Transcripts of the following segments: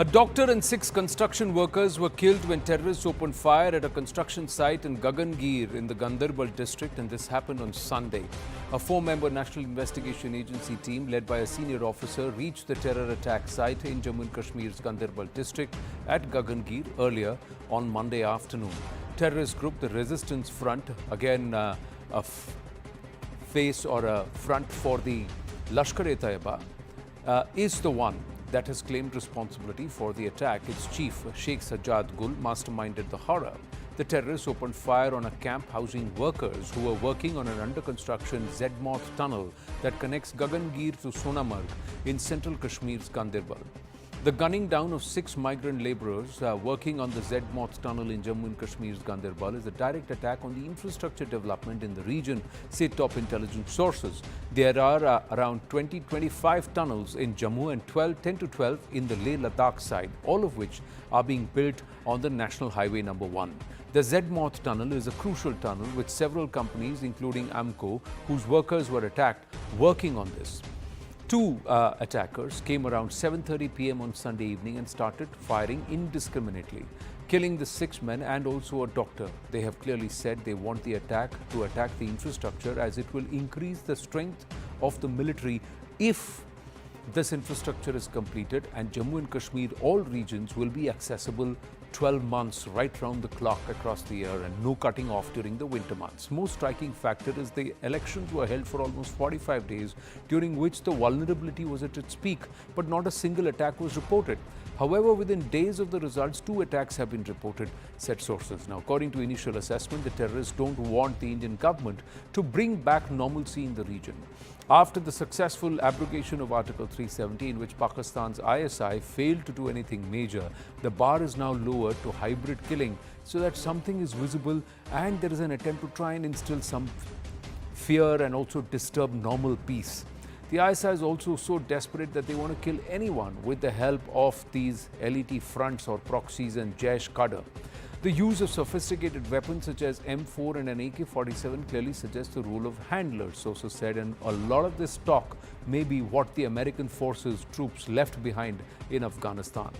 A doctor and 6 construction workers were killed when terrorists opened fire at a construction site in Gagangir in the Ganderbal district, and this happened on Sunday. A 4-member National Investigation Agency team led by a senior officer reached the terror attack site in Jammu and Kashmir's Ganderbal district at Gagangir earlier on Monday afternoon. Terrorist group, the Resistance Front, again face or a front for the Lashkar-e-Taiba, is the one that has claimed responsibility for the attack. Its chief, Sheikh Sajjad Gul, masterminded the horror. The terrorists opened fire on a camp housing workers who were working on an under-construction Z-Moth tunnel that connects Gagangir to Sonamarg in central Kashmir's Ganderbal. The gunning down of 6 migrant labourers working on the Z-Moth tunnel in Jammu and Kashmir's Ganderbal is a direct attack on the infrastructure development in the region, say top intelligence sources. There are around 20-25 tunnels in Jammu and 10 to 12 in the Leh-Ladakh side, all of which are being built on the National Highway number 1. The Z-Moth tunnel is a crucial tunnel with several companies, including AMCO, whose workers were attacked, working on this. 2 attackers came around 7:30 p.m. on Sunday evening and started firing indiscriminately, killing the 6 men and also a doctor. They have clearly said they want the attack to attack the infrastructure, as it will increase the strength of the military if this infrastructure is completed, and Jammu and Kashmir, all regions, will be accessible 12 months right round the clock across the year, and no cutting off during the winter months. Most striking factor is the elections were held for almost 45 days, during which the vulnerability was at its peak, but not a single attack was reported. However, within days of the results, 2 attacks have been reported, said sources. Now, according to initial assessment, the terrorists don't want the Indian government to bring back normalcy in the region. After the successful abrogation of Article 370, in which Pakistan's ISI failed to do anything major, the bar is now lowered to hybrid killing, so that something is visible and there is an attempt to try and instill some fear and also disturb normal peace. The ISI is also so desperate that they want to kill anyone with the help of these LET fronts or proxies and Jaish Qadr. The use of sophisticated weapons such as M4 and an AK-47 clearly suggests the role of handlers, sources said, and a lot of this talk may be what the American forces troops left behind in Afghanistan.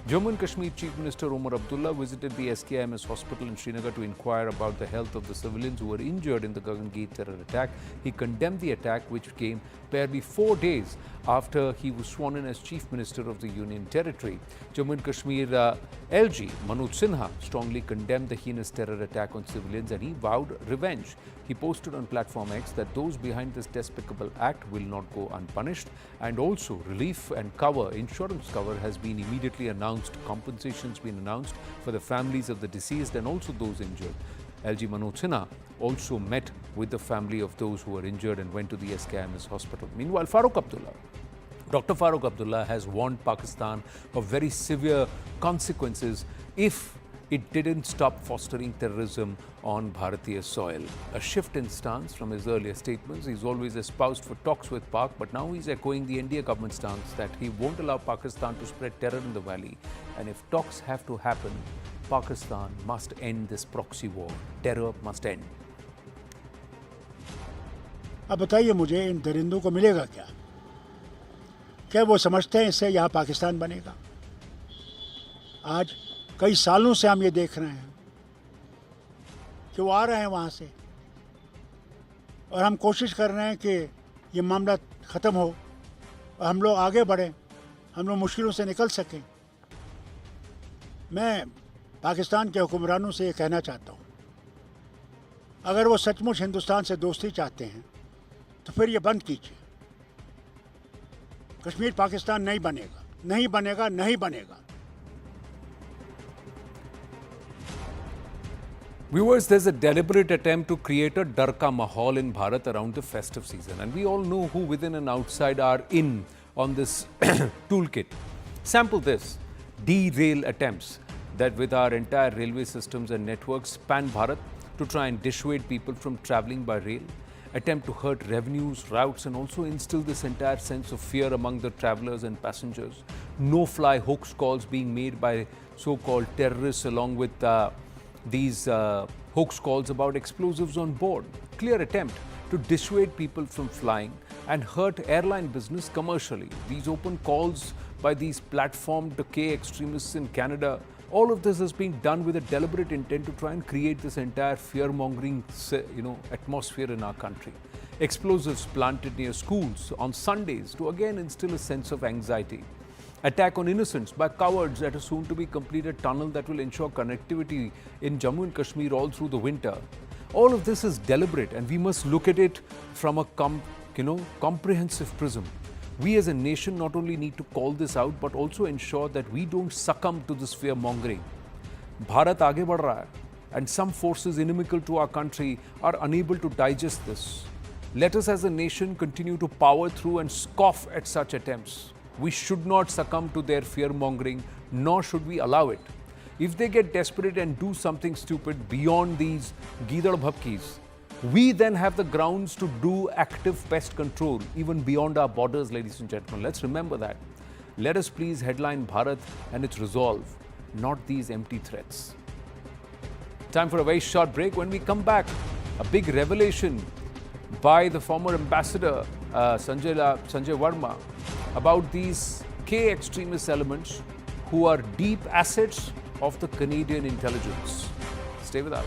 Jammu and Kashmir Chief Minister Omar Abdullah visited the SKIMS hospital in Srinagar to inquire about the health of the civilians who were injured in the Gagangir terror attack. He condemned the attack, which came barely 4 days after he was sworn in as Chief Minister of the Union Territory. Jammu and Kashmir LG Manoj Sinha strongly condemned the heinous terror attack on civilians, and he vowed revenge. He posted on Platform X that those behind this despicable act will not go unpunished, and also relief and insurance cover has been immediately announced. Compensations been announced for the families of the deceased and also those injured. LG Manoj Sinha also met with the family of those who were injured and went to the SKIMS hospital. Meanwhile, Dr. Farooq Abdullah has warned Pakistan of very severe consequences if it didn't stop fostering terrorism on Bharatiya soil. A shift in stance from his earlier statements. He's always espoused for talks with Pak, but now he's echoing the India government stance that he won't allow Pakistan to spread terror in the valley. And if talks have to happen, Pakistan must end this proxy war. Terror must end. अब बताइए मुझे, इन दरिंदों को मिलेगा क्या? क्या वो समझते हैं इससे यहाँ पाकिस्तान बनेगा? आज कई सालों से हम ये देख रहे हैं कि वो आ रहे हैं वहाँ से, और हम कोशिश कर रहे हैं कि ये मामला ख़त्म हो और हम लोग आगे बढ़ें, हम लोग मुश्किलों से निकल सकें। मैं पाकिस्तान के हुक्मरानों से ये कहना चाहता हूँ, अगर वो सचमुच हिंदुस्तान से दोस्ती चाहते हैं तो फिर ये बंद कीजिए। कश्मीर पाकिस्तान नहीं बनेगा, नहीं बनेगा, नहीं बनेगा। Viewers, there's a deliberate attempt to create a Darka Mahal in Bharat around the festive season, and we all know who within and outside are in on this toolkit. Sample this: derail attempts that with our entire railway systems and networks span Bharat to try and dissuade people from travelling by rail, attempt to hurt revenues, routes, and also instill this entire sense of fear among the travellers and passengers. No-fly hoax calls being made by so-called terrorists, along with these hoax calls about explosives on board. Clear attempt to dissuade people from flying, and hurt airline business commercially. These open calls by these platformed K extremists in Canada, all of this is being done with a deliberate intent to try and create this entire fear-mongering, atmosphere in our country. Explosives planted near schools on Sundays to again instill a sense of anxiety. Attack on innocents by cowards at a soon-to-be completed tunnel that will ensure connectivity in Jammu and Kashmir all through the winter. All of this is deliberate, and we must look at it from a comprehensive prism. We as a nation not only need to call this out, but also ensure that we don't succumb to this fear-mongering. Bharat aage badh raha hai, and some forces inimical to our country are unable to digest this. Let us as a nation continue to power through and scoff at such attempts. We should not succumb to their fear-mongering, nor should we allow it. If they get desperate and do something stupid beyond these Gidar Bhabkis, we then have the grounds to do active pest control even beyond our borders, ladies and gentlemen. Let's remember that. Let us please headline Bharat and its resolve, not these empty threats. Time for a very short break. When we come back, a big revelation by the former ambassador Sanjay Verma about these K extremist elements who are deep assets of the Canadian intelligence. Stay with us.